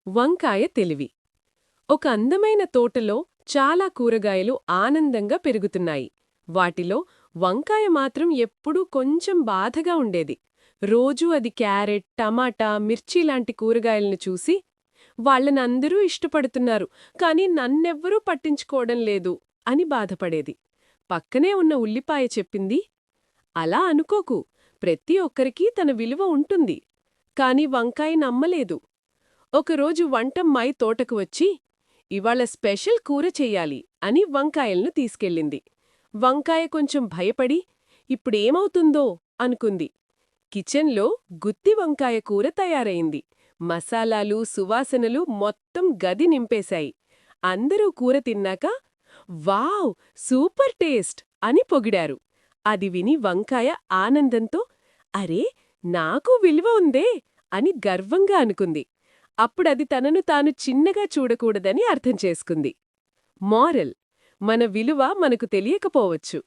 వంకాయ తెలివి. ఒక అందమైన తోటలో చాలా కూరగాయలు ఆనందంగా పెరుగుతున్నాయి. వాటిలో వంకాయ మాత్రం ఎప్పుడూ కొంచెం బాధగా ఉండేది. రోజూ అది క్యారెట్, టమాటా, మిర్చి లాంటి కూరగాయలను చూసి వాళ్ళనందరూ ఇష్టపడుతున్నారు, కాని నన్నెవ్వరూ పట్టించుకోవడం లేదు అని బాధపడేది. పక్కనే ఉన్న ఉల్లిపాయ చెప్పింది, అలా అనుకోకు, ప్రతి ఒక్కరికీ తన విలువ ఉంటుంది. కాని వంకాయ నమ్మలేదు. ఒకరోజు వంటమ్మాయి తోటకు వచ్చి, ఇవాళ స్పెషల్ కూర చెయ్యాలి అని వంకాయలను తీసుకెళ్ళింది. వంకాయ కొంచెం భయపడి, ఇప్పుడేమవుతుందో అనుకుంది. కిచెన్లో గుత్తి వంకాయ కూర తయారైంది. మసాలాలు, సువాసనలు మొత్తం గది నింపేశాయి. అందరూ కూర తిన్నాక, వావ్, సూపర్ టేస్ట్ అని పొగిడారు. అది విని వంకాయ ఆనందంతో, అరే, నాకు విలువ ఉందే అని గర్వంగా అనుకుంది. అప్పుడది తనను తాను చిన్నగా చూడకూడదని అర్థం చేసుకుంది. మోరల్: మన విలువ మనకు తెలియకపోవచ్చు,